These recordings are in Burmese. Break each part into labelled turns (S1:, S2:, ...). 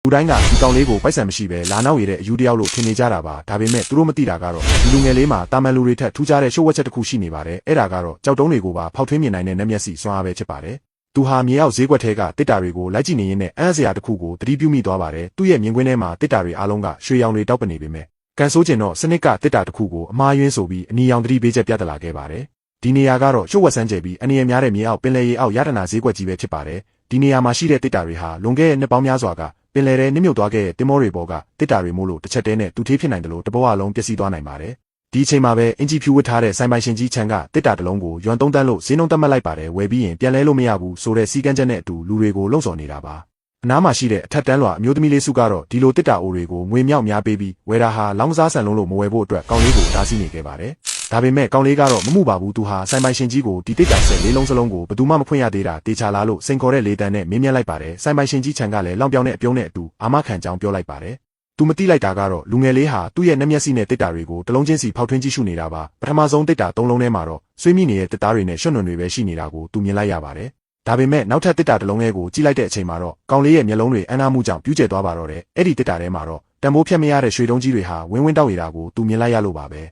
S1: လူတိုင်းကဒီကောင်လေးကိုပိုက်ဆံမရှိပဲလာနောက်ရတဲ့အယူတယောက်လို့ထင်နေကြတာပါဒါပေမဲ့သူတို့မသိတာကတော့ဒီလူငယ်လေးမှာတာမန်လူတွေထက်ထူးခြားတဲ့ရှုပ်ဝက်ချက်တစ်ခုရှိနေပါတယ်အဲ့ဒါကတော့ကြောက်တုံးတွေကိုပါဖောက်ထွင်းမြင်နိုင်တဲ့နက်မျက်စိစွမ်းအားပဲဖြစ်ပါတယ်သူဟာမြေအောက်ဈေးကွက်ထဲကတစ်တာတွေကိုလိုက်ကြည့်နေရင်းနဲ့အံ့စရာတစ်ခုကိုသတိပြုမိသွားပါတယ်သူ့ရဲ့မြင်ကွင်းထဲမှာတစ်တာတွေအားလုံးကရွှေရောင်တွေတောက်ပနေပေမဲ့ကန်ဆိုးကျင်တော့စနစ်ကတစ်တာတစ်ခုကိုအမှားယွင်းဆိုပြီးအနီရောင်သတိပေးချက်ပြသလာခဲ့ပါတယ်ဒီနေရာကတော့ရှုပ်ဝက်ဆန်းကျယ်ပြီးအနေရများတဲ့မြေအောက်ပင်လယ်ရေအောက်ရတနာဈေးကွက်ကြီးပဲဖြစ်ပါတယ်ဒီနေရာမှာရှိတဲ့တစ်တာတွေဟာလွန်ခဲ့တဲ့နှစ်ပေါင်းများစွာကပင်လယ်ထဲနစ်မြုပ်သွားခဲ့တဲ့တင်မောတွေပေါ်ကတစ်တာတွေမို့လို့တစ်ချက်တည်းနဲ့တူထေးဖြစ်နိုင်တယ်လို့တဘဝလုံးပျက်စီးသွားနိုင်ပါတယ်ဒီအချိန်မှာပဲအင်ဂျီဖြူဝတ်ထားတဲ့ဆိုင်ပိုင်ရှင်ကြီးချန်ကတစ်တာတစ်လုံးကိုယွမ်3တန်းလို့ဈေးနှုန်းသတ်မှတ်လိုက်ပါတယ်ဝယ်ပြီးရင်ပြန်လဲလို့မရဘူးဆိုတဲ့စီကန်းချက်နဲ့အတူလူတွေကိုလှုံ့ဆော်နေတာပါအနားမှာရှိတဲ့အထက်တန်းလွှာအမျိုးသမီးလေးစုကတော့ဒီလိုတစ်တာအိုတွေကိုငွေမြောက်များပေးပြီးဝယ်တာဟာလောင်းကစားဆန်လုံးလို့မဝယ်ဖို့အတွက်ကောင်းလေးကိုတားဆီးနေခဲ့ပါတယ်ဒါပေမဲ့ကောင်းလေးကတော့မမှုပါဘူးသူဟာဆိုင်ပိုင်ရှင်ကြီးကိုဒီတစ်တာဆက်လေးလုံးစလုံးကိုဘယ်သူမှမဖွင့်ရသေးတာတေချာလားလို့စိန်ခေါ်တဲ့လေတန်းနဲ့မင်းမြတ်လိုက်ပါတယ်ဆိုင်ပိုင်ရှင်ကြီးချန်ကလည်းလောင်ပြောင်တဲ့အပြုံးနဲ့အတူအာမခံကြောင်းပြောလိုက်ပါတယ်သူမသိလိုက်တာကတော့လူငယ်လေးဟာသူ့ရဲ့နှမျက်စိနဲ့တစ်တာတွေကိုတလုံးချင်းစီဖောက်ထွင်းကြည့်ရှုနေတာပါပထမဆုံးတစ်တာ3လုံးထဲမှာတော့ဆွေးမိနေတဲ့တစ်သားတွေနဲ့ရွှွန့်နွံတွေပဲရှိနေတာကိုသူမြင်လိုက်ရပါတယ်ဒါပေမဲ့နောက်ထပ်တစ်တာတစ်လုံးလေးကိုကြည့်လိုက်တဲ့အချိန်မှာတော့ကောင်လေးရဲ့မျက်လုံးတွေအံ့အားမှုကြောင့်ပြူးကျဲသွားပါတော့တယ်အဲ့ဒီတစ်တာထဲမှာတော့တန်ဖိုးဖြတ်မရတဲ့ရွှေတုံးကြီးတွေဟာဝင်းဝင်းတောက်နေတာကိုသူမြင်လိုက်ရလို့ပါပဲ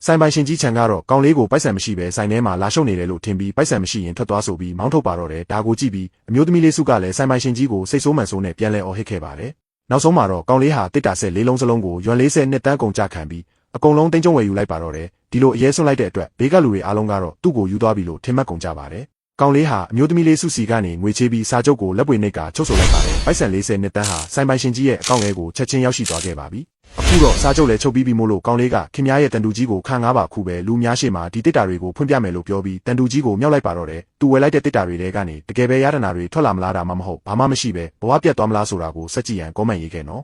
S1: ဆိုင်ပိုင်ရှင်ကြီးချန်ကတော့ကောင်လေးကိုပိုက်ဆံမရှိပဲဆိုင်ထဲမှာလာရှုပ်နေတယ်လို့ထင်ပြီးပိုက်ဆံမရှိရင်ထွက်သွားဆိုပြီးမောင်းထုတ်ပါတော့တယ်ဒါကိုကြည့်ပြီးအမျိုးသမီးလေးစုကလည်းဆိုင်ပိုင်ရှင်ကြီးကိုစိတ်ဆိုးမှန်ဆိုးနဲ့ပြန်လဲအော်ဟစ်ခဲ့ပါတယ်နောက်ဆုံးမှာတော့ကောင်လေးဟာတစ်တာဆက်လေးလုံးစလုံးကိုယွမ်40နှစ်တန်းကုန်ကြခံပြီးအကုန်လုံးတင်းကျုံဝယ်ယူလိုက်ပါတော့တယ်ဒီလိုအရေးဆွန့်လိုက်တဲ့အတွက်ဘေးကလူတွေအားလုံးကတော့သူ့ကိုယူသွားပြီလို့ထင်မှတ်ကုန်ကြပါတယ်ကောင်လေးဟာအမျိုးသမီးလေးစုစီကနေငွေချေးပြီးစာချုပ်ကိုလက်ပွေနှိတ်ကချုပ်ဆိုလိုက်ပါတယ်ပိုက်ဆံ40နှစ်တန်းဟာဆိုင်ပိုင်ရှင်ကြီးရဲ့အကောင့်ထဲကိုချက်ချင်းရောက်ရှိသွားခဲ့ပါပြီအခုတော့စာချုပ်လည်းချုပ်ပြီးပြီမို့လို့ကောင်လေးကခင်ဗျားရဲ့တန်တူကြီးကိုခန့်9ပါခုပဲလူများရှိမှဒီတစ်တာတွေကိုဖွင့်ပြမယ်လို့ပြောပြီးတန်တူကြီးကိုမြောက်လိုက်ပါတော့တယ်သူဝယ်လိုက်တဲ့တစ်တာတွေထဲကနေတကယ်ပဲရတနာတွေထွက်လာမလားဒါမှမဟုတ်ဘာမှမရှိပဲဘဝပြတ်သွားမလားဆိုတာကိုစက်ကြည့်ရန်ကောမန့်ရေးခဲ့နော်